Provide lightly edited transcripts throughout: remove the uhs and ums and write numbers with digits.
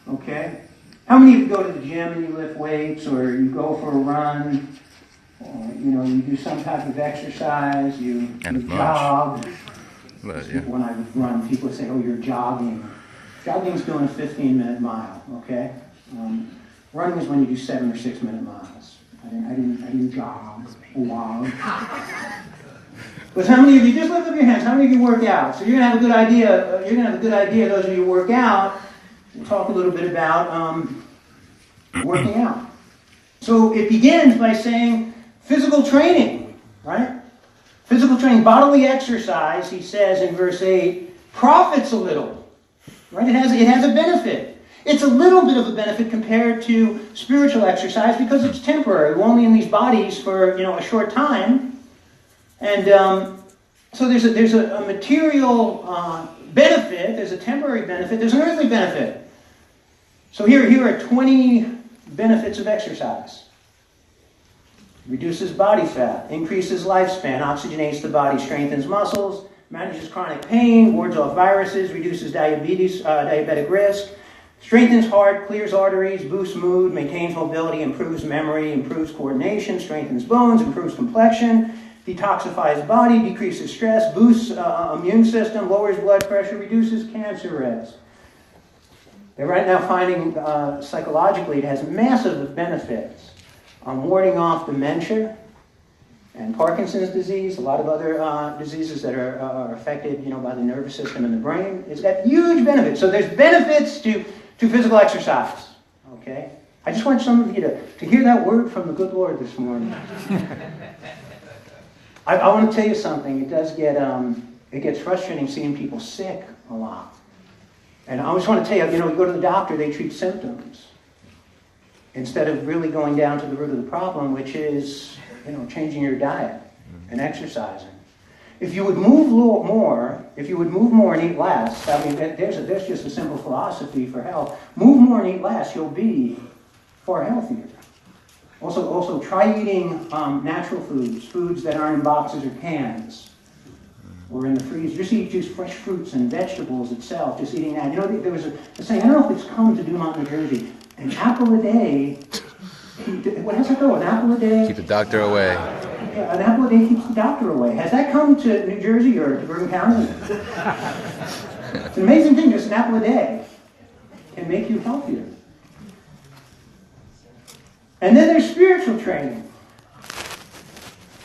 Okay? How many of you go to the gym and you lift weights, or you go for a run, or, you do some type of exercise, you jog? But, yeah. When I run, people say, oh, you're jogging. Jogging's doing a 15-minute mile, okay? Running is when you do 7 or 6 minute miles. I didn't jog or walk. But how many of you, just lift up your hands, how many of you work out? So you're gonna have a good idea, those of you who work out. We'll talk a little bit about working out. So it begins by saying physical training, right? Physical training, bodily exercise, he says in verse 8, profits a little, right? It has a benefit. It's a little bit of a benefit compared to spiritual exercise because it's temporary. We're only in these bodies for a short time, and so there's a material benefit. There's a temporary benefit. There's an earthly benefit. So here are 20 benefits of exercise. Reduces body fat, increases lifespan, oxygenates the body, strengthens muscles, manages chronic pain, wards off viruses, reduces diabetic risk. Strengthens heart, clears arteries, boosts mood, maintains mobility, improves memory, improves coordination, strengthens bones, improves complexion, detoxifies body, decreases stress, boosts immune system, lowers blood pressure, reduces cancer risk. They're right now finding psychologically it has massive benefits on warding off dementia and Parkinson's disease, a lot of other diseases that are affected by the nervous system and the brain. It's got huge benefits. So there's benefits to physical exercise, okay? I just want some of you to hear that word from the good Lord this morning. I want to tell you something. It does get, it gets frustrating seeing people sick a lot. And I always want to tell you, you go to the doctor, they treat symptoms instead of really going down to the root of the problem, which is, changing your diet and exercising. If you would move more and eat less, there's just a simple philosophy for health. Move more and eat less, you'll be far healthier. Also try eating natural foods that aren't in boxes or cans or in the freezer. Just eat fresh fruits and vegetables itself, just eating that. There was a saying, I don't know if it's come to Dumont, New Jersey, an apple a day. What has that go? An apple a day? Keep the doctor away. Yeah, an apple a day keeps the doctor away. Has that come to New Jersey or to Bergen County? It's an amazing thing, just an apple a day can make you healthier. And then there's spiritual training.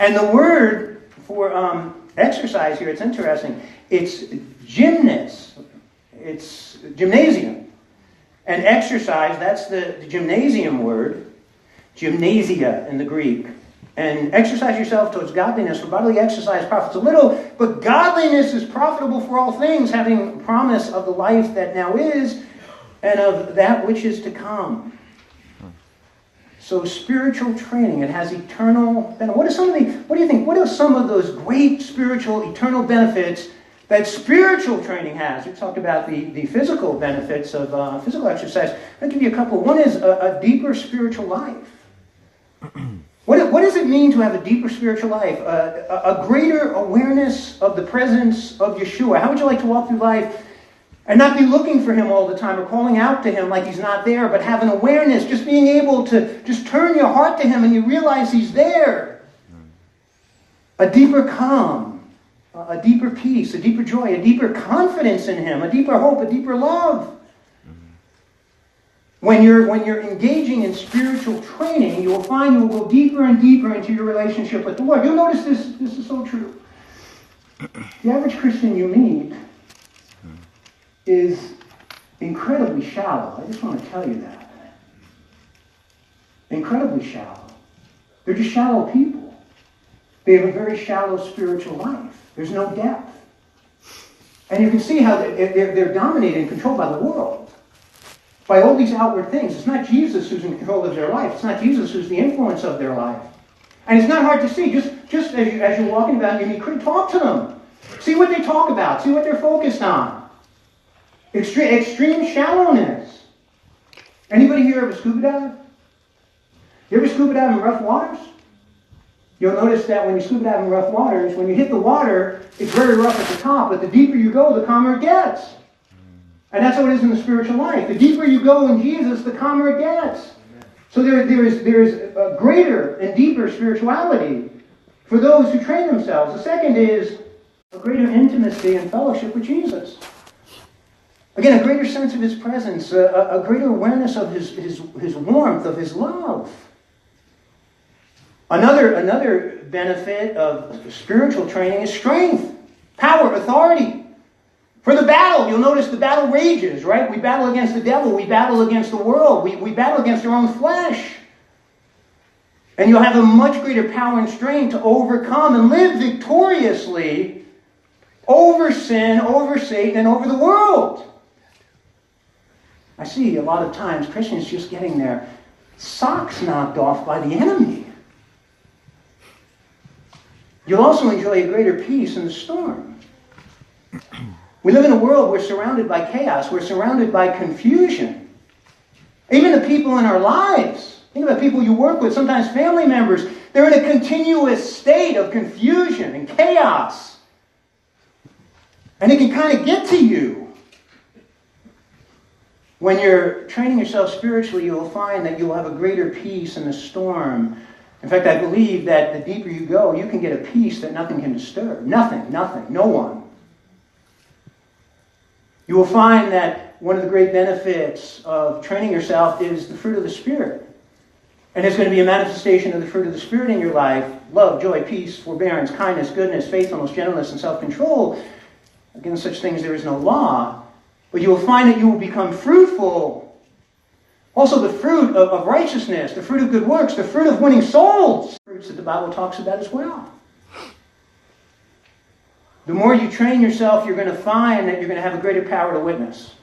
And the word for exercise here, it's interesting. It's gymnast. It's gymnasium. And exercise, that's the gymnasium word. Gymnasia in the Greek. And exercise yourself towards godliness, for bodily exercise profits a little, but godliness is profitable for all things, having promise of the life that now is, and of that which is to come. So spiritual training, it has eternal benefits. What do you think? What are some of those great spiritual, eternal benefits that spiritual training has? We talked about the physical benefits of physical exercise. I'll give you a couple. One is a deeper spiritual life. What does it mean to have a deeper spiritual life? A greater awareness of the presence of Yeshua. How would you like to walk through life and not be looking for him all the time or calling out to him like he's not there, but have an awareness, just being able to just turn your heart to him and you realize he's there. A deeper calm, a deeper peace, a deeper joy, a deeper confidence in him, a deeper hope, a deeper love. When you're engaging in spiritual training, you will find you will go deeper and deeper into your relationship with the Lord. You'll notice this is so true. The average Christian you meet is incredibly shallow. I just want to tell you that. Incredibly shallow. They're just shallow people. They have a very shallow spiritual life. There's no depth. And you can see how they're dominated and controlled by the world. By all these outward things. It's not Jesus who's in control of their life. It's not Jesus who's the influence of their life. And it's not hard to see. Just as you're walking about, you could talk to them. See what they talk about. See what they're focused on. Extreme shallowness. Anybody here ever scuba dive? You ever scuba dive in rough waters? You'll notice that when you scuba dive in rough waters, when you hit the water, it's very rough at the top, but the deeper you go, the calmer it gets. And that's how it is in the spiritual life. The deeper you go in Jesus, the calmer it gets. So there is a greater and deeper spirituality for those who train themselves. The second is a greater intimacy and fellowship with Jesus. Again, a greater sense of His presence, a greater awareness of His warmth, of His love. Another benefit of spiritual training is strength, power, authority. For the battle, you'll notice the battle rages, right? We battle against the devil. We battle against the world. We battle against our own flesh. And you'll have a much greater power and strength to overcome and live victoriously over sin, over Satan, and over the world. I see a lot of times Christians just getting their socks knocked off by the enemy. You'll also enjoy a greater peace in the storm. We live in a world, we're surrounded by chaos. We're surrounded by confusion. Even the people in our lives, think about people you work with, sometimes family members, they're in a continuous state of confusion and chaos. And it can kind of get to you. When you're training yourself spiritually, you'll find that you'll have a greater peace in the storm. In fact, I believe that the deeper you go, you can get a peace that nothing can disturb. Nothing, no one. You will find that one of the great benefits of training yourself is the fruit of the Spirit. And there's going to be a manifestation of the fruit of the Spirit in your life. Love, joy, peace, forbearance, kindness, goodness, faithfulness, gentleness, and self-control. Against such things there is no law. But you will find that you will become fruitful. Also the fruit of righteousness, the fruit of good works, the fruit of winning souls. Fruits that the Bible talks about as well. The more you train yourself, you're going to find that you're going to have a greater power to witness.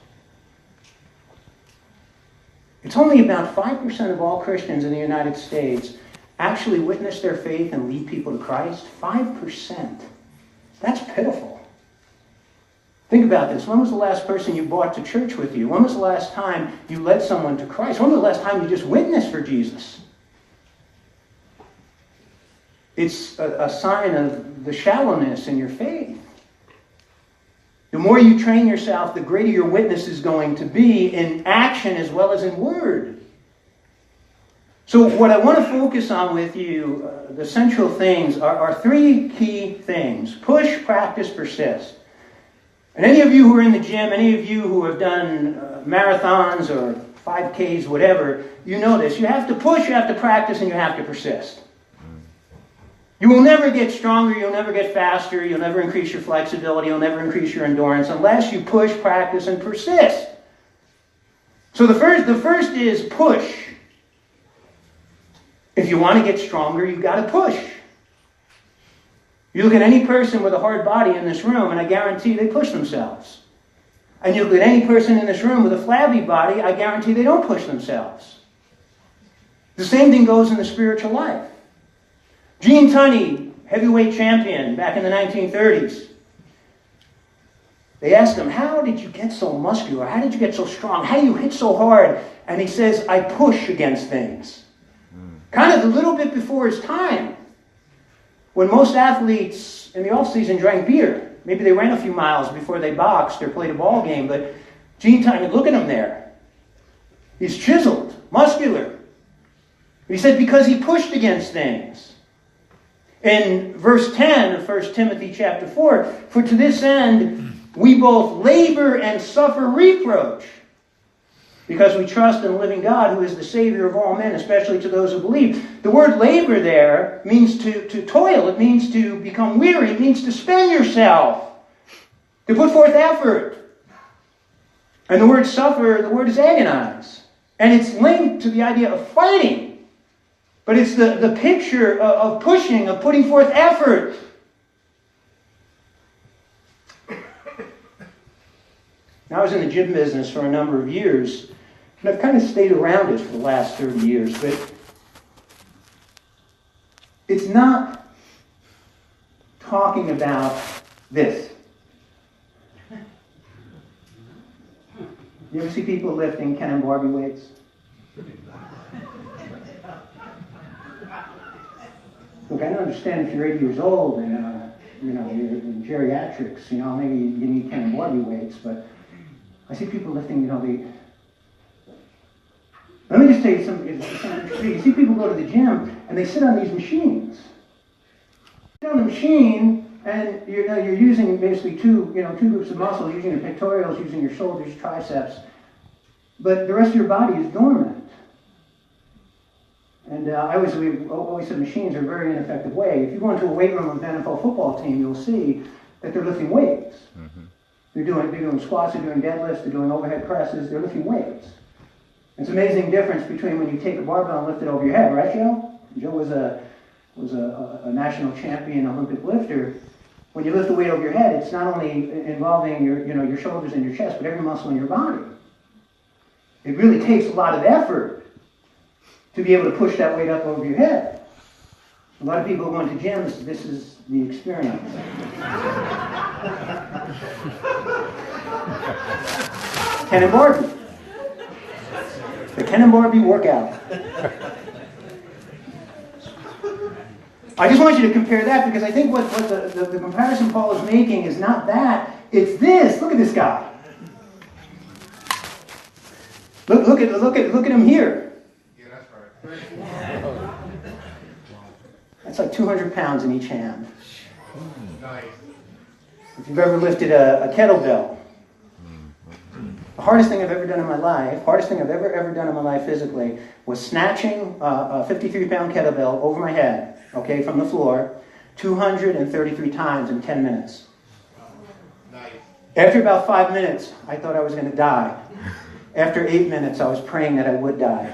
It's only about 5% of all Christians in the United States actually witness their faith and lead people to Christ. 5%. That's pitiful. Think about this. When was the last person you brought to church with you? When was the last time you led someone to Christ? When was the last time you just witnessed for Jesus? It's a sign of the shallowness in your faith. The more you train yourself, the greater your witness is going to be in action as well as in word. So what I want to focus on with you, the central things, are three key things. Push, practice, persist. And any of you who are in the gym, any of you who have done marathons or 5Ks, whatever, you know this. You have to push, you have to practice, and you have to persist. You will never get stronger, you'll never get faster, you'll never increase your flexibility, you'll never increase your endurance unless you push, practice, and persist. So the first is push. If you want to get stronger, you've got to push. You look at any person with a hard body in this room, and I guarantee they push themselves. And you look at any person in this room with a flabby body, I guarantee they don't push themselves. The same thing goes in the spiritual life. Gene Tunney, heavyweight champion back in the 1930s. They asked him, how did you get so muscular? How did you get so strong? How do you hit so hard? And he says, I push against things. Kind of a little bit before his time. When most athletes in the off-season drank beer. Maybe they ran a few miles before they boxed or played a ball game. But Gene Tunney, look at him there. He's chiseled, muscular. He said because he pushed against things. In verse 10 of 1 Timothy chapter 4, for to this end we both labor and suffer reproach, because we trust in the living God who is the Savior of all men, especially to those who believe. The word labor there means to toil. It means to become weary. It means to spend yourself, to put forth effort. And the word suffer, the word is agonize. And it's linked to the idea of fighting. But it's the picture of pushing, of putting forth effort. Now, I was in the gym business for a number of years, and I've kind of stayed around it for the last 30 years, but it's not talking about this. You ever see people lifting Ken and Barbie weights? Look, I don't understand if you're 80 years old and you're in geriatrics, maybe you need Ken and Barbie weights, but I see people lifting, let me just tell you something. You see people go to the gym and they sit on these machines. Sit on the machine and you're using basically two groups of muscles, using your pectorals, using your shoulders, triceps, but the rest of your body is dormant. And we always said machines are a very ineffective way. If you go into a weight room of an NFL football team, you'll see that they're lifting weights. Mm-hmm. They're doing squats, they're doing deadlifts, they're doing overhead presses, they're lifting weights. It's an amazing difference between when you take a barbell and lift it over your head, right, Joe? Joe was a national champion Olympic lifter. When you lift the weight over your head, it's not only involving your shoulders and your chest, but every muscle in your body. It really takes a lot of effort to be able to push that weight up over your head. A lot of people who went to gyms, this is the experience. Ken and Barbie. The Ken and Barbie workout. I just want you to compare that because I think what the comparison Paul is making is not that, it's this. Look at this guy. Look at him here. That's like 200 pounds in each hand. Nice. If you've ever lifted a kettlebell, the hardest thing I've ever done in my life, hardest thing I've ever done in my life physically, was snatching a 53-pound kettlebell over my head, okay, from the floor, 233 times in 10 minutes. Nice. After about 5 minutes, I thought I was going to die. After 8 minutes, I was praying that I would die.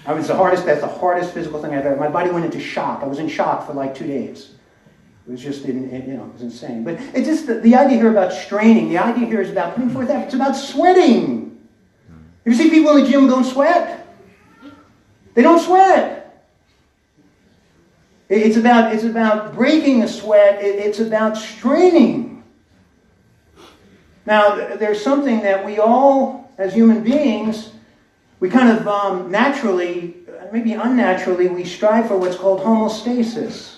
That's the hardest physical thing I've ever. My body went into shock. I was in shock for like 2 days. It was just, it was insane. But it's just the idea here about straining. The idea here is about putting forth effort. It's about sweating. You see people in the gym who don't sweat? They don't sweat. It's about breaking the sweat. It's about straining. Now, there's something that we all, as human beings, we kind of naturally, maybe unnaturally, we strive for what's called homeostasis.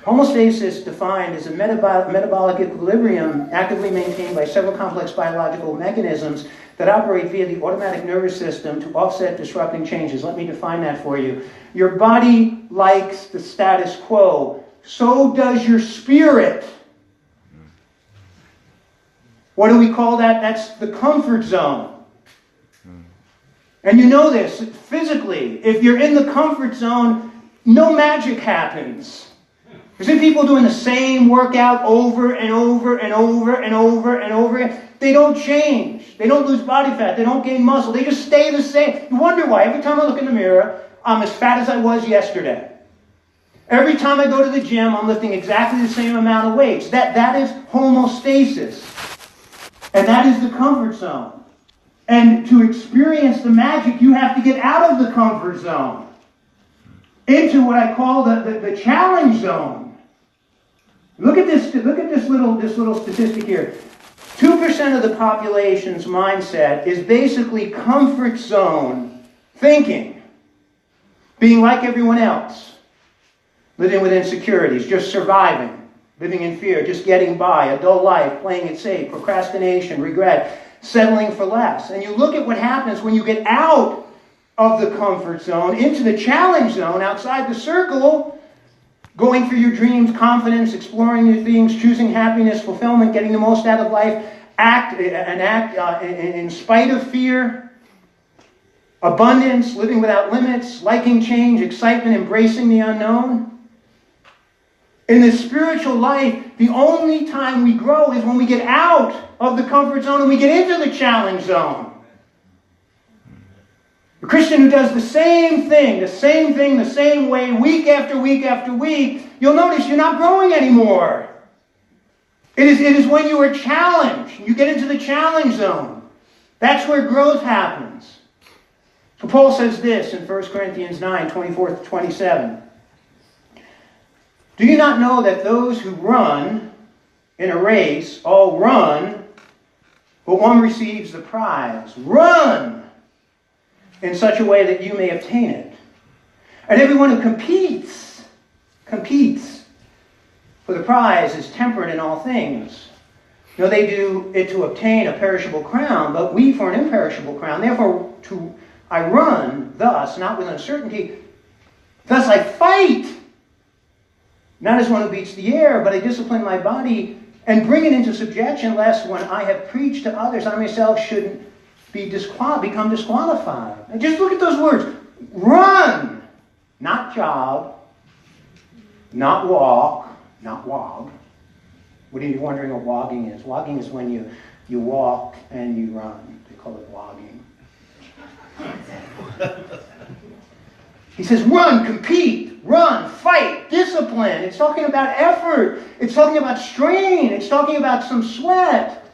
Homeostasis, defined as a metabolic equilibrium actively maintained by several complex biological mechanisms that operate via the automatic nervous system to offset disrupting changes. Let me define that for you. Your body likes the status quo. So does your spirit. What do we call that? That's the comfort zone. And you know this, physically, if you're in the comfort zone, no magic happens. You see people doing the same workout over and over and over and over and over again. They don't change. They don't lose body fat. They don't gain muscle. They just stay the same. You wonder why. Every time I look in the mirror, I'm as fat as I was yesterday. Every time I go to the gym, I'm lifting exactly the same amount of weights. That is homeostasis. And that is the comfort zone. And to experience the magic, you have to get out of the comfort zone into what I call the challenge zone. Look at this little statistic here. 2% of the population's mindset is basically comfort zone thinking, being like everyone else, living with insecurities, just surviving, living in fear, just getting by, a dull life, playing it safe, procrastination, regret, settling for less. And you look at what happens when you get out of the comfort zone, into the challenge zone, outside the circle, going for your dreams, confidence, exploring new things, choosing happiness, fulfillment, getting the most out of life, act in spite of fear, abundance, living without limits, liking change, excitement, embracing the unknown. In the spiritual life, the only time we grow is when we get out of the comfort zone and we get into the challenge zone. A Christian who does the same thing, the same way, week after week after week, you'll notice you're not growing anymore. It is when you are challenged, you get into the challenge zone. That's where growth happens. So Paul says this in 1 Corinthians 9, 24-27. Do you not know that those who run in a race all run, but one receives the prize? Run in such a way that you may obtain it. And everyone who competes For the prize is temperate in all things. No, they do it to obtain a perishable crown, but we for an imperishable crown. Therefore, I run thus, not with uncertainty. Thus I fight, not as one who beats the air, but I discipline my body and bring it into subjection, lest when I have preached to others, I myself should become disqualified. And just look at those words. Run, not jog, not walk, not wog. What are you wondering what wogging is? Wogging is when you walk and you run. They call it wogging. He says, run, compete, run, fight, discipline. It's talking about effort. It's talking about strain. It's talking about some sweat.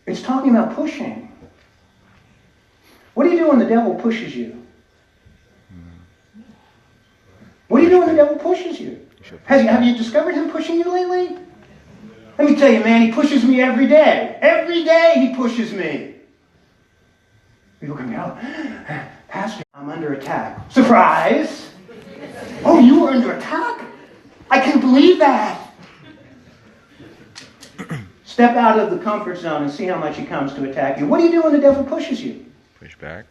It's talking about pushing. What do you do when the devil pushes you? What do you do when the devil pushes you? Have you discovered him pushing you lately? Let me tell you, man, he pushes me every day. Every day he pushes me. People come out, Pastor, I'm under attack. Surprise! Oh, you were under attack? I can't believe that. Step out of the comfort zone and see how much he comes to attack you. What do you do when the devil pushes you? Push back.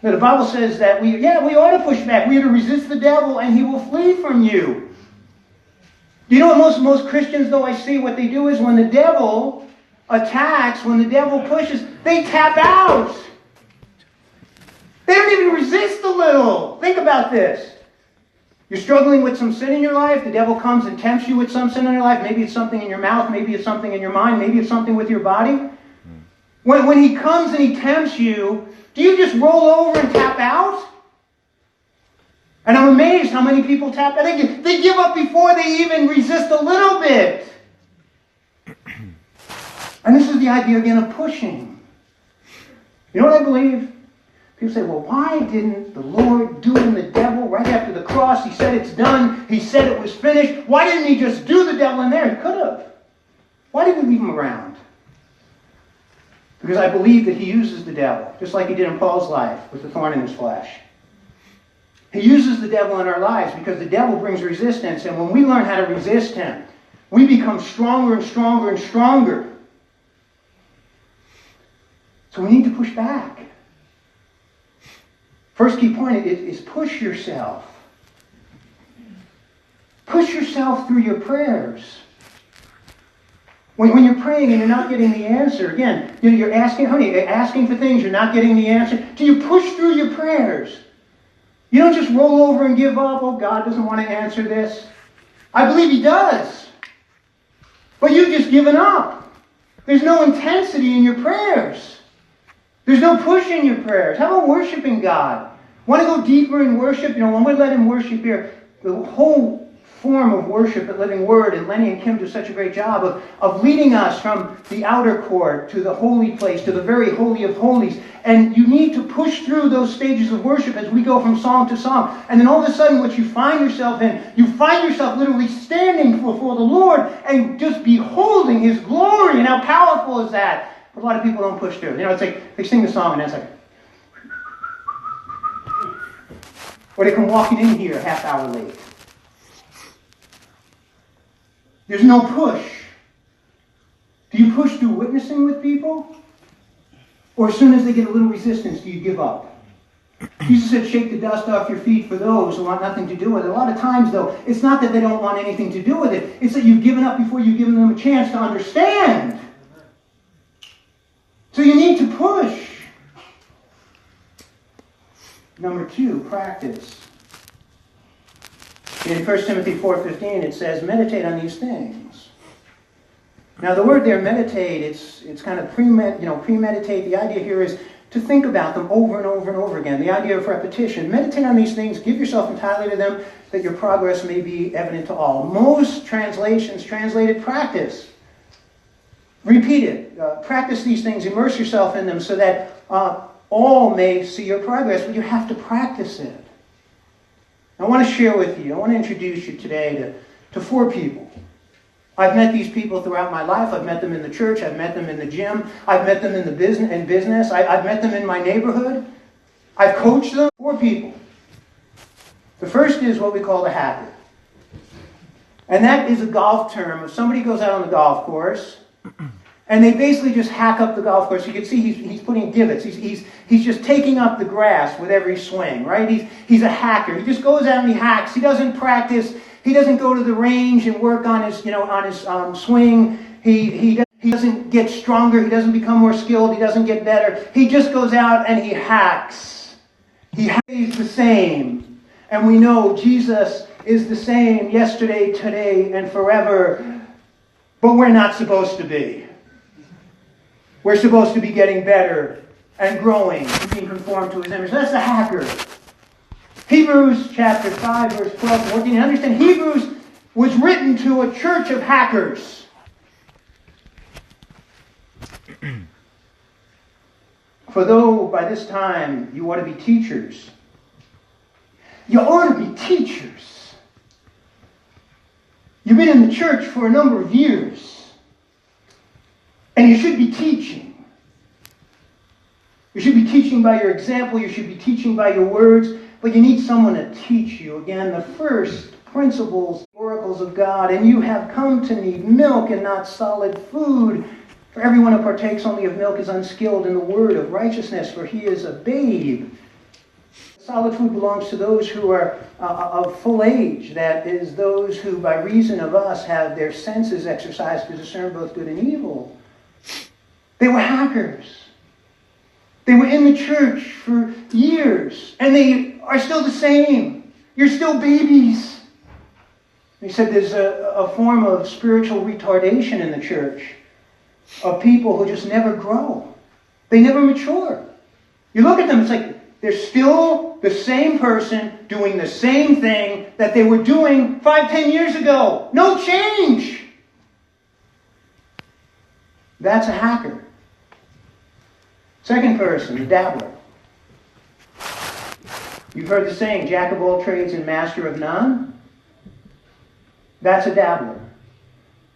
Now, the Bible says that we ought to push back. We are to resist the devil and he will flee from you. You know what most Christians, though, I see what they do is when the devil attacks, when the devil pushes, they tap out. They don't even resist a little. Think about this. You're struggling with some sin in your life. The devil comes and tempts you with some sin in your life. Maybe it's something in your mouth. Maybe it's something in your mind. Maybe it's something with your body. When he comes and he tempts you, do you just roll over and tap out? And I'm amazed how many people tap out. They give up before they even resist a little bit. And this is the idea again of pushing. You know what I believe? People say, well, why didn't the Lord do in the devil right after the cross? He said it's done. He said it was finished. Why didn't he just do the devil in there? He could have. Why did we leave him around? Because I believe that he uses the devil, just like he did in Paul's life with the thorn in his flesh. He uses the devil in our lives because the devil brings resistance. And when we learn how to resist him, we become stronger and stronger and stronger. So we need to push back. First key point is push yourself. Push yourself through your prayers. When you're praying and you're not getting the answer, again, you're asking for things, you're not getting the answer. Do you push through your prayers? You don't just roll over and give up. Oh, God doesn't want to answer this. I believe he does. But you've just given up. There's no intensity in your prayers. There's no push in your prayers. How about worshiping God? Want to go deeper in worship? When we let him worship here, the whole form of worship at Living Word, and Lenny and Kim do such a great job of leading us from the outer court to the holy place, to the very holy of holies. And you need to push through those stages of worship as we go from song to song. And then all of a sudden what you find yourself in, you find yourself literally standing before the Lord and just beholding his glory. And how powerful is that? But a lot of people don't push through. It's like they sing the song and it's like, or they come walking in here a half hour late. There's no push. Do you push through witnessing with people? Or as soon as they get a little resistance, do you give up? Jesus said, shake the dust off your feet for those who want nothing to do with it. A lot of times, though, it's not that they don't want anything to do with it. It's that you've given up before you've given them a chance to understand. So you need to push. Number 2, practice. In 1 Timothy 4:15, it says, meditate on these things. Now, the word there, meditate, it's kind of premeditate. The idea here is to think about them over and over and over again. The idea of repetition. Meditate on these things. Give yourself entirely to them, that your progress may be evident to all. Most translations translated practice. Repeat it. Practice these things. Immerse yourself in them so that all may see your progress. But you have to practice it. I want to share with you, I want to introduce you today to 4 people. I've met these people throughout my life. I've met them in the church. I've met them in the gym. I've met them in the business. I've met them in my neighborhood. I've coached them. 4 people. The first is what we call the habit. And that is a golf term. If somebody goes out on the golf course and they basically just hack up the golf course, you can see he's putting divots. He's just taking up the grass with every swing, right? He's a hacker. He just goes out and he hacks. He doesn't practice. He doesn't go to the range and work on his swing. He doesn't get stronger. He doesn't become more skilled. He doesn't get better. He just goes out and he hacks. He stays the same. And we know Jesus is the same yesterday, today, and forever. But we're not supposed to be. We're supposed to be getting better and growing and being conformed to His image. That's the hacker. Hebrews chapter 5, verse 12 and 14. Understand, Hebrews was written to a church of hackers. For though by this time you ought to be teachers, you ought to be teachers. You've been in the church for a number of years, and you should be teaching. You should be teaching by your example. You should be teaching by your words, but you need someone to teach you. Again, the first principles, oracles of God, and you have come to need milk and not solid food. For everyone who partakes only of milk is unskilled in the word of righteousness, for he is a babe. Solid food belongs to those who are of full age, that is, those who by reason of us have their senses exercised to discern both good and evil. They were hackers. They were in the church for years, and they are still the same. You're still babies. He said there's a form of spiritual retardation in the church, of people who just never grow. They never mature. You look at them, it's like they're still the same person doing the same thing that they were doing 5-10 years ago. No change. That's a hacker. Second person, the dabbler. You've heard the saying, jack of all trades and master of none. That's a dabbler.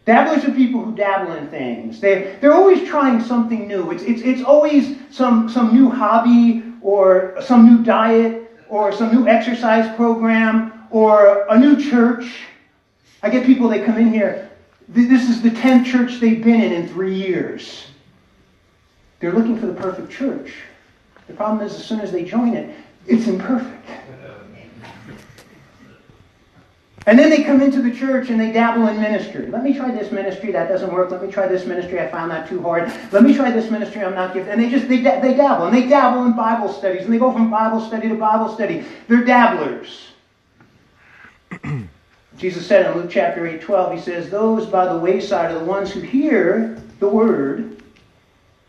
Dabblers are people who dabble in things. They're always trying something new. It's always some new hobby or some new diet or some new exercise program or a new church. I get people, they come in here. This is the 10th church they've been in 3 years. They're looking for the perfect church. The problem is, as soon as they join it, it's imperfect. And then they come into the church and they dabble in ministry. Let me try this ministry, that doesn't work. Let me try this ministry, I found that too hard. Let me try this ministry, I'm not gifted. And they dabble. And they dabble in Bible studies. And they go from Bible study to Bible study. They're dabblers. Jesus said in Luke chapter 8:12, He says, those by the wayside are the ones who hear the word.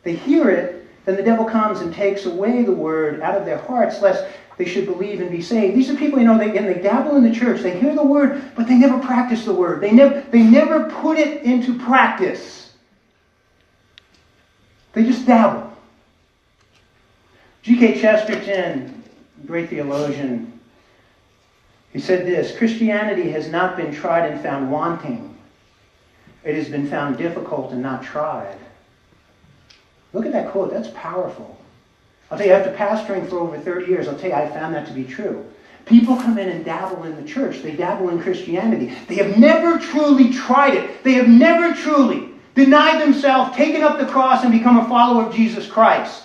They hear it, then the devil comes and takes away the word out of their hearts, lest they should believe and be saved. These are people, they dabble in the church. They hear the word, but they never practice the word. They never put it into practice. They just dabble. G.K. Chesterton, great theologian, he said this, Christianity has not been tried and found wanting. It has been found difficult and not tried. Look at that quote. That's powerful. I'll tell you, after pastoring for over 30 years, I'll tell you, I found that to be true. People come in and dabble in the church. They dabble in Christianity. They have never truly tried it. They have never truly denied themselves, taken up the cross, and become a follower of Jesus Christ.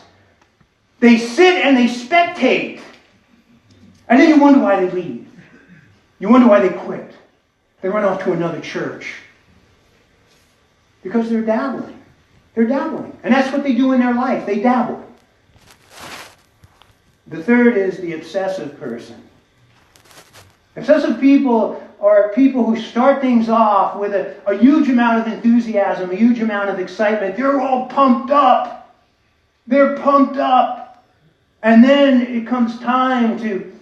They sit and they spectate. And then you wonder why they leave. You wonder why they quit. They run off to another church. Because they're dabbling. They're dabbling. And that's what they do in their life. They dabble. The third is the obsessive person. Obsessive people are people who start things off with a huge amount of enthusiasm, a huge amount of excitement. They're all pumped up. They're pumped up. And then it comes time to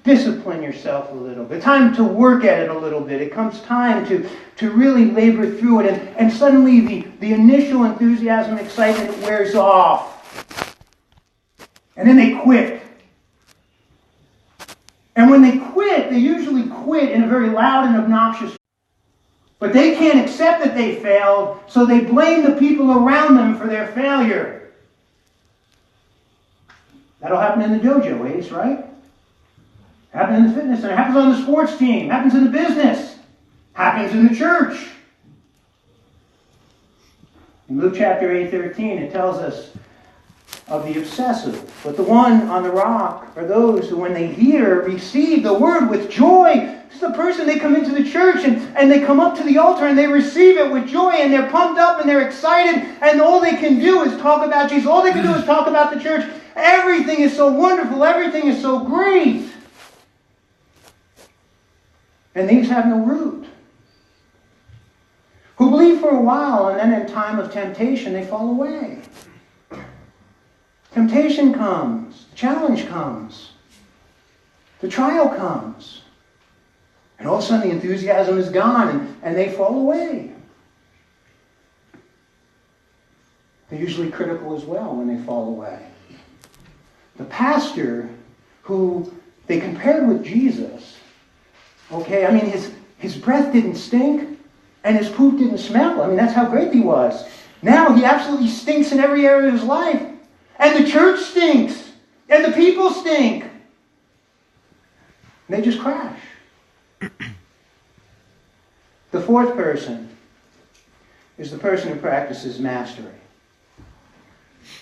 discipline yourself a little bit, time to work at it a little bit. It comes time to really labor through it. And suddenly the initial enthusiasm, excitement wears off. And then they quit. And when they quit, they usually quit in a very loud and obnoxious way. But they can't accept that they failed, so they blame the people around them for their failure. That'll happen in the dojo, Ace, right? Happens in the fitness center. Happens on the sports team. Happens in the business. happens in the church. In Luke chapter 8:13, it tells us of the obsessive. But the one on the rock are those who, when they hear, receive the word with joy. This is the person, they come into the church and they come up to the altar and they receive it with joy and they're pumped up and they're excited and all they can do is talk about Jesus. All they can do is talk about the church. Everything is so wonderful. Everything is so great. And these have no root. Who believe for a while and then in time of temptation they fall away. Temptation comes, the challenge comes, the trial comes, and all of a sudden the enthusiasm is gone and they fall away. They're usually critical as well when they fall away. The pastor who they compared with Jesus, okay, I mean his breath didn't stink and his poop didn't smell. I mean, that's how great he was. Now he absolutely stinks in every area of his life. And the church stinks. And the people stink. And they just crash. The fourth person is the person who practices mastery.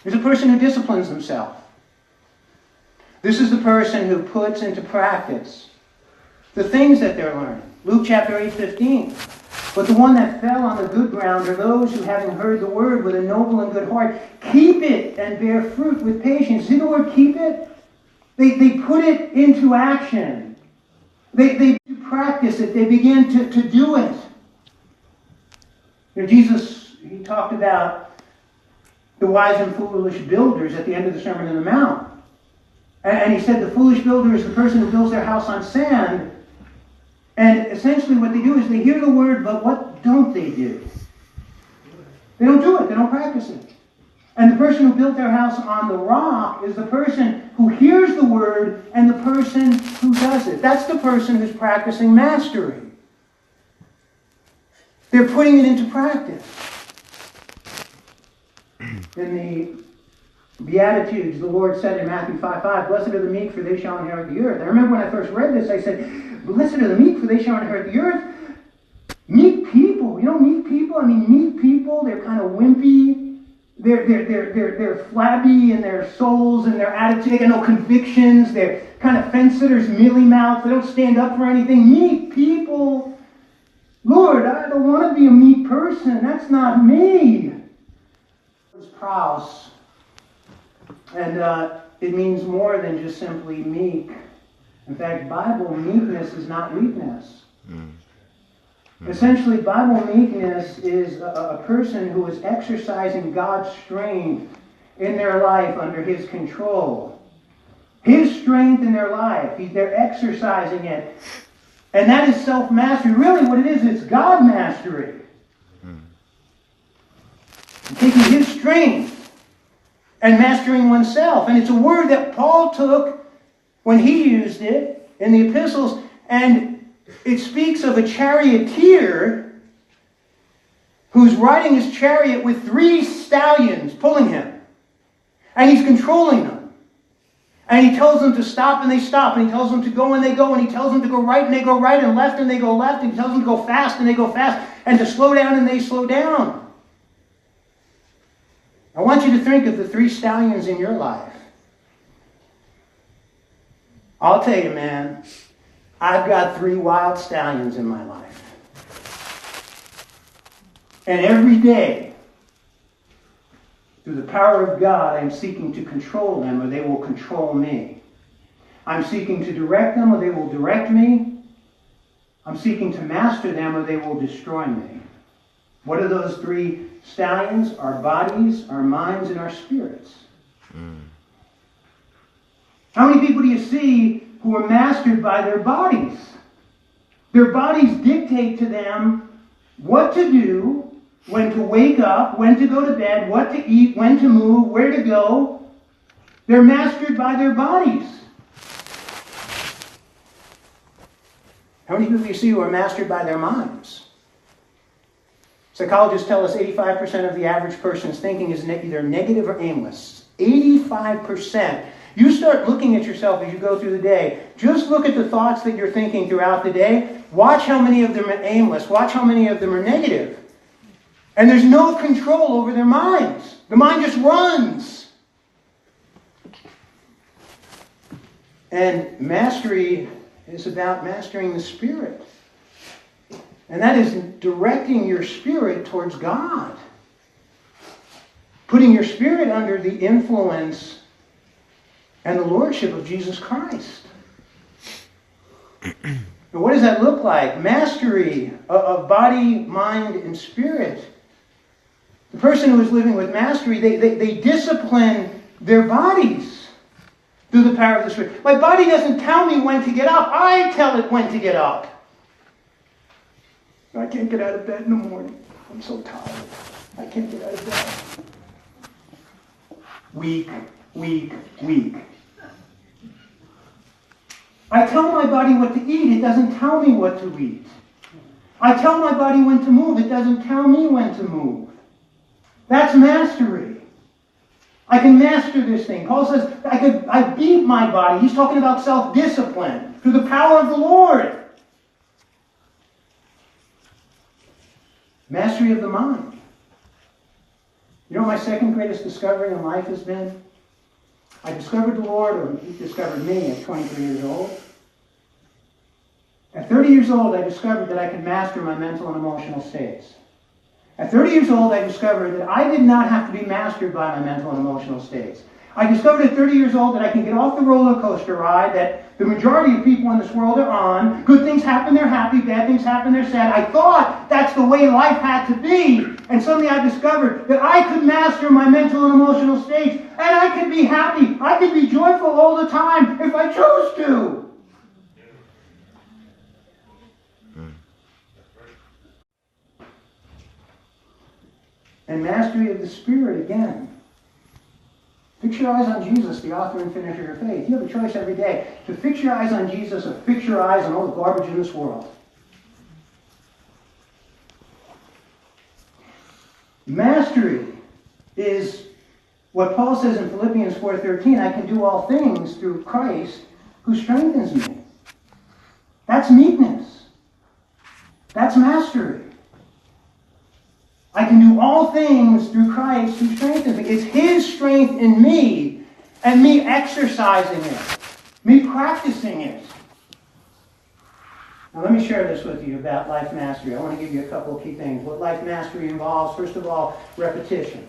There's a person who disciplines himself. This is the person who puts into practice the things that they're learning. Luke chapter 8:15. But the one that fell on the good ground are those who, having heard the word with a noble and good heart, keep it and bear fruit with patience. See the word keep it? They put it into action. They practice it. They begin to do it. You know, Jesus, he talked about the wise and foolish builders at the end of the Sermon on the Mount. And he said the foolish builder is the person who builds their house on sand. And essentially what they do is they hear the word, but what don't they do? They don't do it. They don't practice it. And the person who built their house on the rock is the person who hears the word and the person who does it. That's the person who's practicing mastery. They're putting it into practice. In the Beatitudes, the Lord said in Matthew 5:5, "Blessed are the meek, for they shall inherit the earth." I remember when I first read this, I said, "Blessed are the meek, for they shall inherit the earth." Meek people, you know, meek people. I mean, meek people. They're kind of wimpy. They're flabby in their souls and their attitude. They got no convictions. They're kind of fence sitters, mealy mouths. They don't stand up for anything. Meek people. Lord, I don't want to be a meek person. That's not me. It's praus. And it means more than just simply meek. In fact, Bible meekness is not weakness. Essentially, Bible meekness is a person who is exercising God's strength in their life under His control. His strength in their life. They're exercising it. And that is self-mastery. Really what it is, it's God mastery. Taking His strength and mastering oneself. And it's a word that Paul took when he used it in the epistles, and it speaks of a charioteer who's riding his chariot with 3 stallions pulling him. And he's controlling them. And he tells them to stop and they stop. And he tells them to go and they go. And he tells them to go right and they go right, and left and they go left. And he tells them to go fast and they go fast. And to slow down and they slow down. I want you to think of the 3 stallions in your life. I'll tell you, man, I've got 3 wild stallions in my life. And every day, through the power of God, I'm seeking to control them or they will control me. I'm seeking to direct them or they will direct me. I'm seeking to master them or they will destroy me. What are those 3 stallions? Our bodies, our minds, and our spirits. How many people do you see who are mastered by their bodies? Their bodies dictate to them what to do, when to wake up, when to go to bed, what to eat, when to move, where to go. They're mastered by their bodies. How many people do you see who are mastered by their minds? Psychologists tell us 85% of the average person's thinking is either negative or aimless. 85%. You start looking at yourself as you go through the day. Just look at the thoughts that you're thinking throughout the day. Watch how many of them are aimless. Watch how many of them are negative. And there's no control over their minds. The mind just runs. And mastery is about mastering the spirit. And that is directing your spirit towards God. Putting your spirit under the influence and the lordship of Jesus Christ. Now, what does that look like? Mastery of body, mind, and spirit. The person who is living with mastery, they discipline their bodies through the power of the Spirit. My body doesn't tell me when to get up. I tell it when to get up. I can't get out of bed in the morning. I'm so tired. I can't get out of bed. Weak, weak, weak. I tell my body what to eat. It doesn't tell me what to eat. I tell my body when to move. It doesn't tell me when to move. That's mastery. I can master this thing. Paul says, I beat my body. He's talking about self-discipline through the power of the Lord. Mastery of the mind. You know what my second greatest discovery in life has been? I discovered the Lord, or He discovered me at 23 years old. At 30 years old, I discovered that I could master my mental and emotional states. At 30 years old, I discovered that I did not have to be mastered by my mental and emotional states. I discovered at 30 years old that I can get off the roller coaster ride that the majority of people in this world are on. Good things happen, they're happy. Bad things happen, they're sad. I thought that's the way life had to be. And suddenly I discovered that I could master my mental and emotional states. And I could be happy. I could be joyful all the time if I chose to. And mastery of the Spirit again. Fix your eyes on Jesus, the author and finisher of your faith. You have a choice every day to fix your eyes on Jesus or fix your eyes on all the garbage in this world. Mastery is what Paul says in Philippians 4:13, I can do all things through Christ who strengthens me. That's meekness. That's mastery. I can do all things through Christ who strengthens me. It's His strength in me and me exercising it, me practicing it. Now let me share this with you about life mastery. I want to give you a couple of key things. What life mastery involves, first of all, repetition.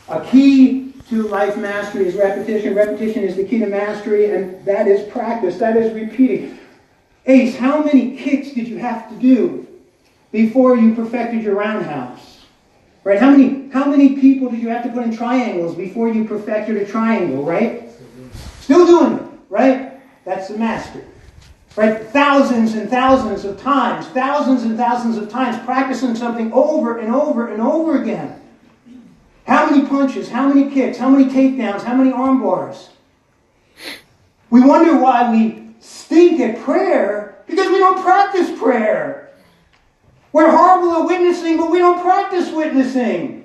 A key to life mastery is repetition. Repetition is the key to mastery, and that is practice. That is repeating. Ace, how many kicks did you have to do before you perfected your roundhouse? Right? How many people did you have to put in triangles before you perfected a triangle, right? Still doing it, right? That's the master. Right? Thousands and thousands of times, practicing something over and over and over again. How many punches, how many kicks, how many takedowns, how many arm bars? We wonder why we stink at prayer because we don't practice prayer. We're horrible at witnessing, but we don't practice witnessing.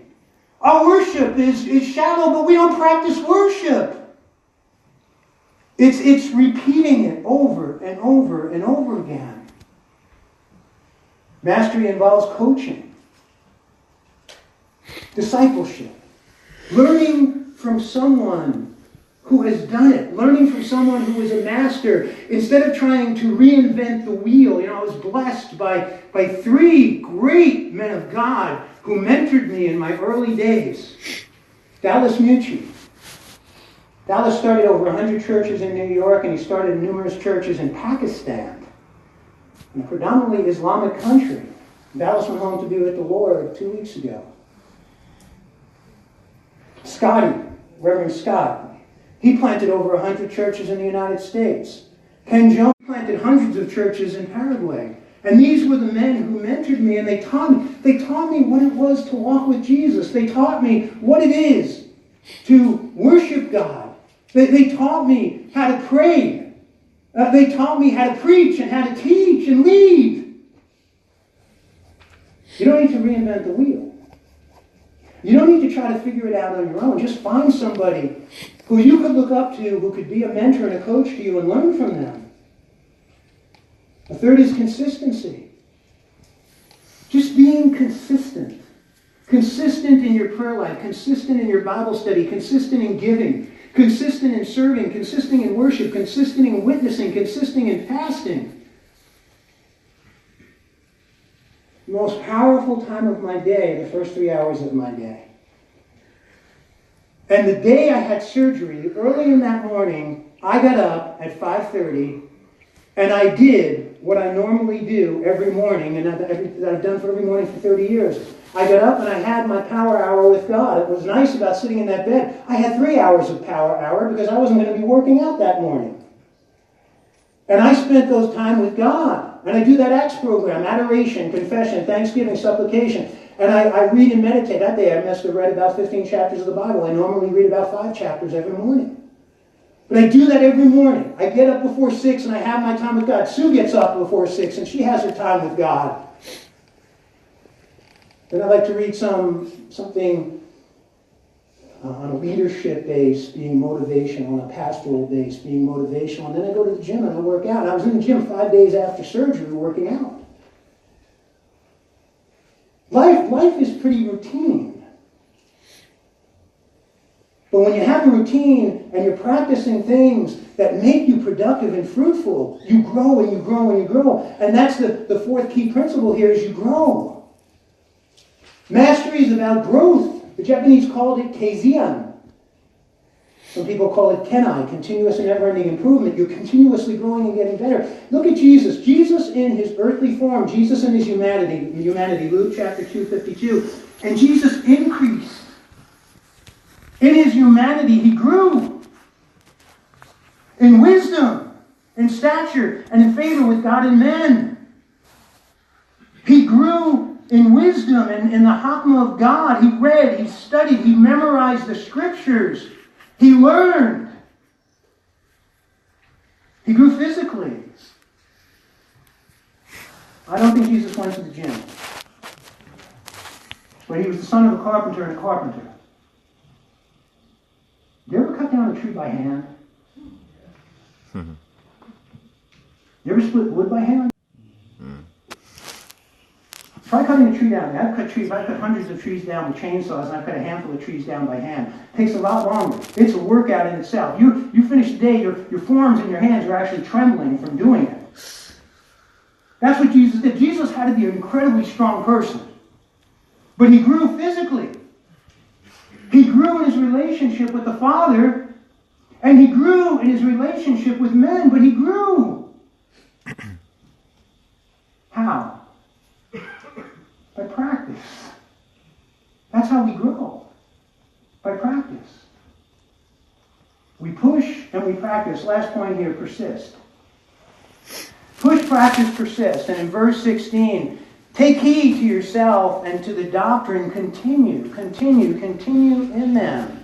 Our worship is shallow, but we don't practice worship. It's repeating it over and over and over again. Mastery involves coaching, discipleship, learning from someone who has done it, learning from someone who is a master, instead of trying to reinvent the wheel. You know, I was blessed by 3 great men of God who mentored me in my early days. Dallas Mucci. Dallas started over 100 churches in New York, and he started numerous churches in Pakistan, in a predominantly Islamic country. Dallas went home to be with the Lord 2 weeks ago. Scotty, Reverend Scott, he planted over 100 churches in the United States. Ken Jones planted hundreds of churches in Paraguay. And these were the men who mentored me, and they taught me what it was to walk with Jesus. They taught me what it is to worship God. They taught me how to pray. They taught me how to preach and how to teach and lead. You don't need to reinvent the wheel. You don't need to try to figure it out on your own. Just find somebody who you could look up to, who could be a mentor and a coach to you and learn from them. A third is consistency. Just being consistent. Consistent in your prayer life, consistent in your Bible study, consistent in giving, consistent in serving, consistent in worship, consistent in witnessing, consistent in fasting. The most powerful time of my day, the first 3 hours of my day. And the day I had surgery, early in that morning, I got up at 5:30 and I did what I normally do every morning, and that I've done for every morning for 30 years. I got up and I had my power hour with God. It was nice about sitting in that bed. I had 3 hours of power hour because I wasn't going to be working out that morning. And I spent those time with God. And I do that Acts program, adoration, confession, thanksgiving, supplication. And I read and meditate. That day I must have read about 15 chapters of the Bible. I normally read about 5 chapters every morning. But I do that every morning. I get up before 6 and I have my time with God. Sue gets up before 6 and she has her time with God. Then I like to read something on a leadership base, being motivational, on a pastoral base, being motivational. And then I go to the gym and I work out. And I was in the gym 5 days after surgery working out. Life is pretty routine. But when you have a routine and you're practicing things that make you productive and fruitful, you grow and you grow and you grow. And that's the fourth key principle here is you grow. Mastery is about growth. The Japanese called it keizian. Some people call it kenai, continuous and never-ending improvement. You're continuously growing and getting better. Look at Jesus. Jesus in his earthly form, Jesus in his humanity, Luke chapter 2:52. And Jesus increased. In his humanity, he grew. In wisdom, in stature, and in favor with God and men. He grew in wisdom and in the Hakma of God. He read, he studied, he memorized the scriptures. He learned. He grew physically. I don't think Jesus went to the gym. But he was the son of a carpenter and a carpenter. You ever cut down a tree by hand? You ever split wood by hand? Try cutting a tree down. I've cut hundreds of trees down with chainsaws, and I've cut a handful of trees down by hand. It takes a lot longer. It's a workout in itself. You finish the day, your forearms and your hands are actually trembling from doing it. That's what Jesus did. Jesus had to be an incredibly strong person. But he grew physically. He grew in his relationship with the Father, and he grew in his relationship with men, but he grew. How? By practice. That's how we grow. By practice. We push and we practice. Last point here, persist. Push, practice, persist. And in verse 16, take heed to yourself and to the doctrine. Continue in them.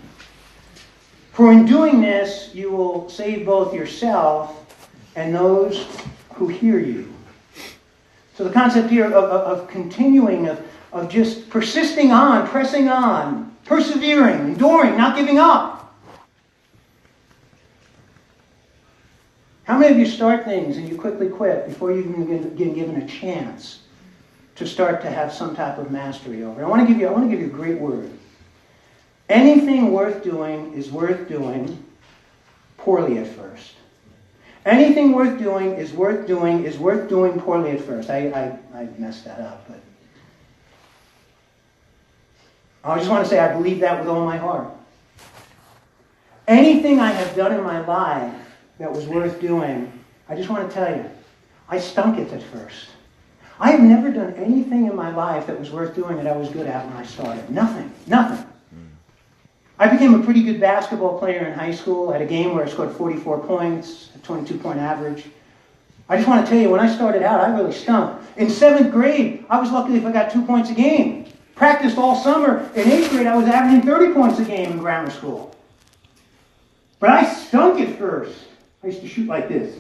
For in doing this, you will save both yourself and those who hear you. So the concept here of continuing, of just persisting on, pressing on, persevering, enduring, not giving up. How many of you start things and you quickly quit before you even get given a chance to start to have some type of mastery over it? I want to give you a great word. Anything worth doing is worth doing poorly at first. Anything worth doing is worth doing poorly at first. I messed that up, but I just want to say I believe that with all my heart. Anything I have done in my life that was worth doing, I just want to tell you, I stunk it at first. I have never done anything in my life that was worth doing that I was good at when I started. Nothing. I became a pretty good basketball player in high school. I had a game where I scored 44 points, a 22-point average. I just want to tell you, when I started out, I really stunk. In 7th grade, I was lucky if I got 2 points a game. Practiced all summer. In 8th grade, I was averaging 30 points a game in grammar school. But I stunk at first. I used to shoot like this.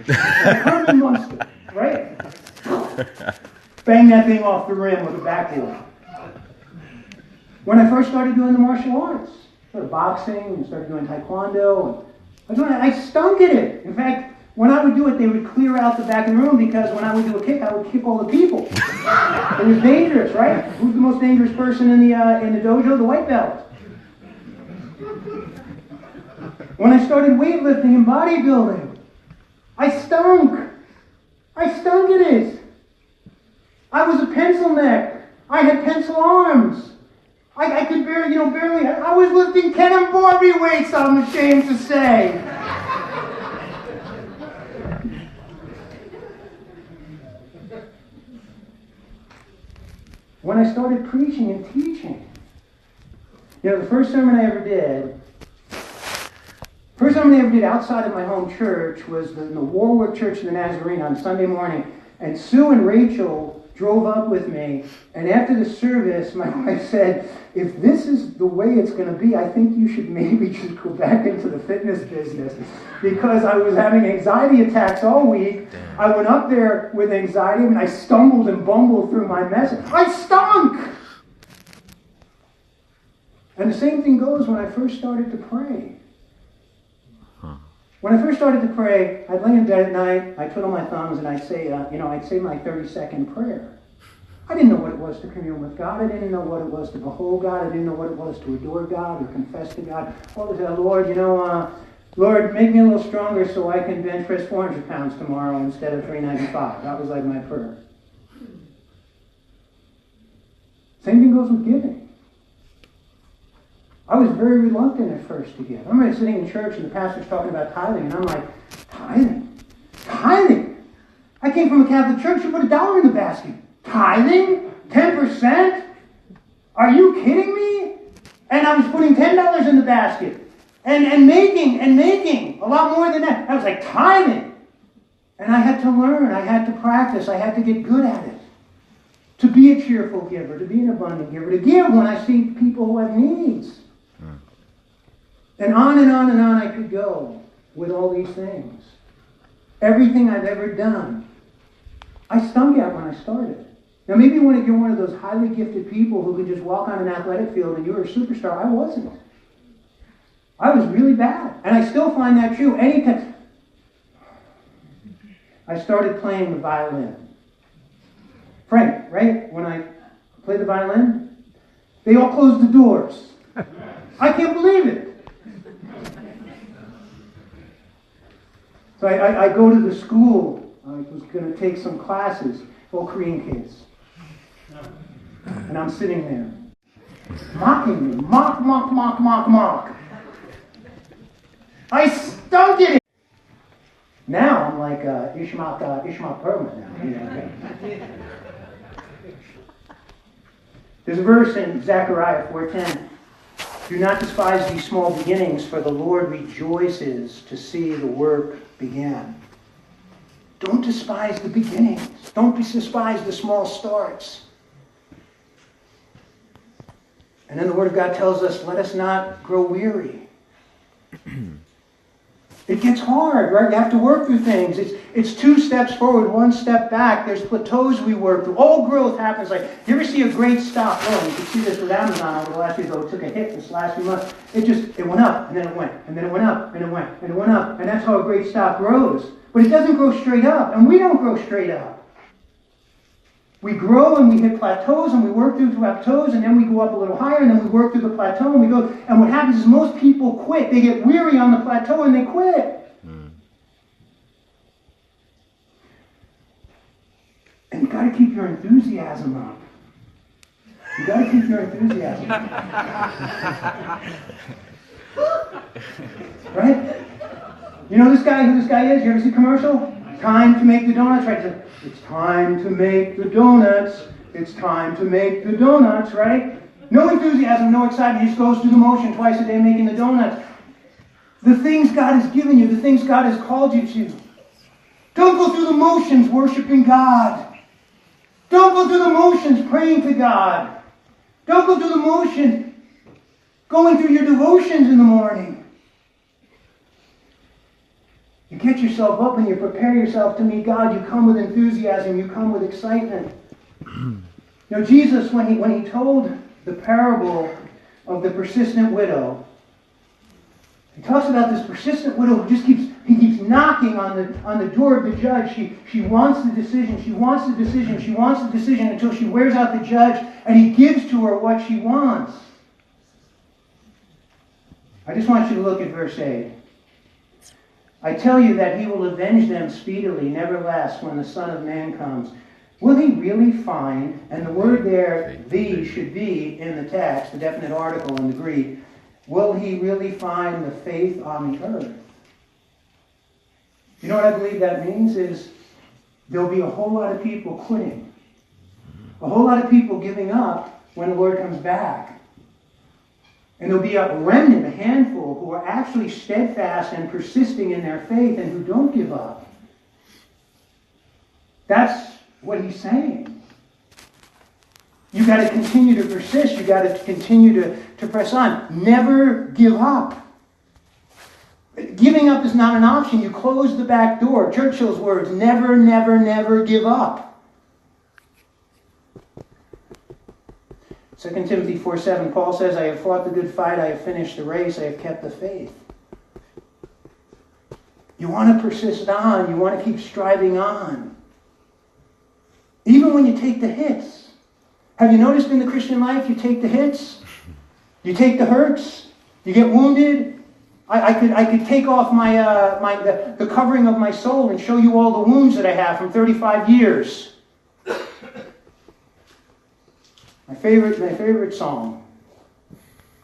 Like Herman Munster, right? Bang that thing off the rim with a backboard. When I first started doing the martial arts, started boxing and started doing taekwondo. And I stunk at it. In fact, when I would do it, they would clear out the back of the room because when I would do a kick, I would kick all the people. It was dangerous, right? Who's the most dangerous person in the dojo? The white belt. When I started weightlifting and bodybuilding, I stunk. I stunk at it. I was a pencil neck. I had pencil arms. I could barely. I was lifting Ken and Barbie weights, I'm ashamed to say. When I started preaching and teaching, the first sermon I ever did outside of my home church was in the Warwick Church of the Nazarene on Sunday morning. And Sue and Rachel drove up with me. And after the service, my wife said, if this is the way it's going to be, I think you should maybe just go back into the fitness business. Because I was having anxiety attacks all week. I went up there with anxiety. I stumbled and bumbled through my message. I stunk! And the same thing goes when I first started to pray. When I first started to pray, I'd lay in bed at night, I'd twiddle my thumbs, and I'd say my 30-second prayer. I didn't know what it was to commune with God. I didn't know what it was to behold God. I didn't know what it was to adore God or confess to God. What was that, Lord? Lord, make me a little stronger so I can bench press 400 pounds tomorrow instead of 395. That was like my prayer. Same thing goes with giving. I was very reluctant at first to give. I remember sitting in church and the pastor's talking about tithing, and I'm like, tithing? Tithing? I came from a Catholic church, you put $1 in the basket. Tithing? 10%? Are you kidding me? And I was putting $10 in the basket. And making a lot more than that. I was like, tithing. And I had to learn, I had to practice, I had to get good at it. To be a cheerful giver, to be an abundant giver, to give when I see people who have needs. And on and on and on I could go with all these things. Everything I've ever done, I stunk at when I started. Now maybe when you're one of those highly gifted people who can just walk on an athletic field and you're a superstar, I wasn't. I was really bad. And I still find that true. Anytime I started playing the violin. Frank, right? When I play the violin, they all closed the doors. I can't believe it. So I go to the school. I was going to take some classes, all Korean kids. And I'm sitting there, mocking me. Mock, mock, mock, mock, mock. I stunk at it. Now I'm like Ishmael Perlman now. There's a verse in Zechariah 4:10. Do not despise these small beginnings, for the Lord rejoices to see the work begin. Don't despise the beginnings. Don't despise the small starts. And then the Word of God tells us, let us not grow weary. It gets hard, right? You have to work through things. It's 2 steps forward, 1 step back. There's plateaus we work through. All growth happens like, you ever see a great stock growing? You can see this with Amazon over the last year, though it took a hit this last few months. It went up, and then it went, and then it went up, and it went, and it went up. And that's how a great stock grows. But it doesn't grow straight up, and we don't grow straight up. We grow and we hit plateaus and we work through plateaus and then we go up a little higher and then we work through the plateau and we go. And what happens is most people quit. They get weary on the plateau and they quit. And you got to keep your enthusiasm up. You got to keep your enthusiasm up. Right? You know who this guy is? You ever see a commercial? Time to make the donuts, right? It's time to make the donuts. It's time to make the donuts, right? No enthusiasm, no excitement. He just goes through the motion twice a day making the donuts. The things God has given you, the things God has called you to. Don't go through the motions worshiping God. Don't go through the motions praying to God. Don't go through the motions going through your devotions in the morning. You get yourself up and you prepare yourself to meet God. You come with enthusiasm. You come with excitement. You know, Jesus, when he told the parable of the persistent widow, He talks about this persistent widow who he keeps knocking on the door of the judge. She wants the decision. She wants the decision. She wants the decision until she wears out the judge and he gives to her what she wants. I just want you to look at verse 8. I tell you that he will avenge them speedily, nevertheless, when the Son of Man comes. Will he really find, and the word there, "the," should be in the text, the definite article in the Greek, will he really find the faith on the earth? You know what I believe that means is there'll be a whole lot of people quitting. A whole lot of people giving up when the Lord comes back. And there'll be a remnant, a handful, who are actually steadfast and persisting in their faith and who don't give up. That's what he's saying. You've got to continue to persist. You've got to continue to press on. Never give up. Giving up is not an option. You close the back door. Churchill's words, never, never, never give up. 2 Timothy 4:7, Paul says, I have fought the good fight, I have finished the race, I have kept the faith. You want to persist on. You want to keep striving on. Even when you take the hits. Have you noticed in the Christian life, you take the hits? You take the hurts? You get wounded? I could take off the covering of my soul and show you all the wounds that I have from 35 years. My favorite song,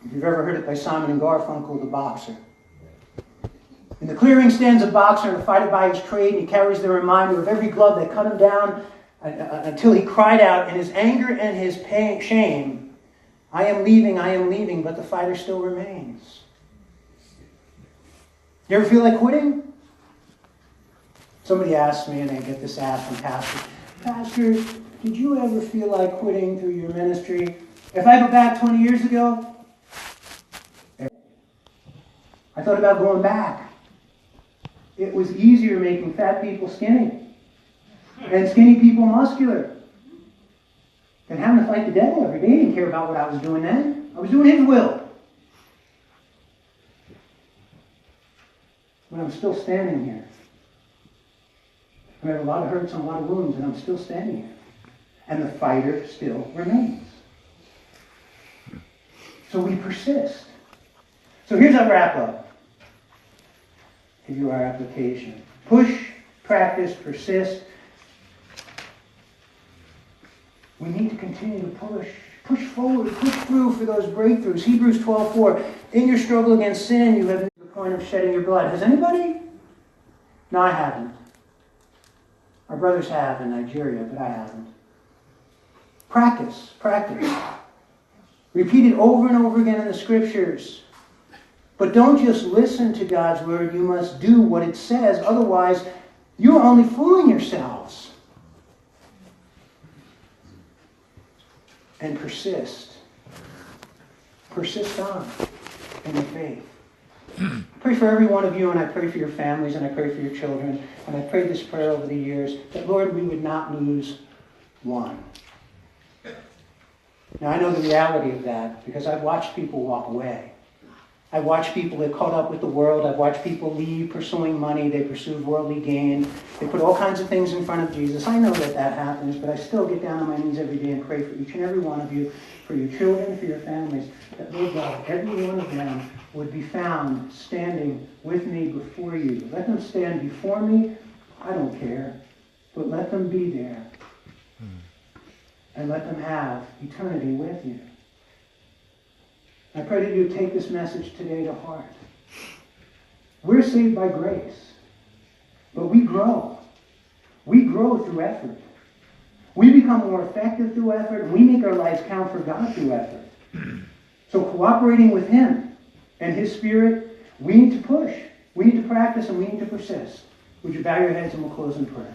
if you've ever heard it by Simon and Garfunkel, The Boxer. In the clearing stands a boxer and fighter by his trade, and he carries the reminder of every glove that cut him down until he cried out in his anger and his shame, I am leaving, but the fighter still remains. You ever feel like quitting? Somebody asked me, and I get this asked from Pastor, did you ever feel like quitting through your ministry? If I go back 20 years ago, I thought about going back. It was easier making fat people skinny and skinny people muscular than having to fight the devil every day. I didn't care about what I was doing then. I was doing his will. But I'm still standing here. I have a lot of hurts and a lot of wounds, and I'm still standing here. And the fighter still remains. So we persist. So here's our wrap up. Give you our application. Push, practice, persist. We need to continue to push. Push forward, push through for those breakthroughs. Hebrews 12:4. In your struggle against sin, you have reached the point of shedding your blood. Has anybody? No, I haven't. Our brothers have in Nigeria, but I haven't. Practice. Repeat it over and over again in the scriptures. But don't just listen to God's word. You must do what it says. Otherwise, you're only fooling yourselves. And persist. Persist on in the faith. I pray for every one of you, and I pray for your families, and I pray for your children, and I prayed this prayer over the years, that, Lord, we would not lose one. Now, I know the reality of that, because I've watched people walk away. I've watched people get caught up with the world. I've watched people leave pursuing money. They pursued worldly gain. They put all kinds of things in front of Jesus. I know that happens, but I still get down on my knees every day and pray for each and every one of you, for your children, for your families, that, Lord God, every one of them would be found standing with me before you. Let them stand before me. I don't care, but let them be there. And let them have eternity with you. I pray that you take this message today to heart. We're saved by grace, but we grow. We grow through effort. We become more effective through effort. We make our lives count for God through effort. So cooperating with Him and His Spirit, we need to push. We need to practice and we need to persist. Would you bow your heads and we'll close in prayer.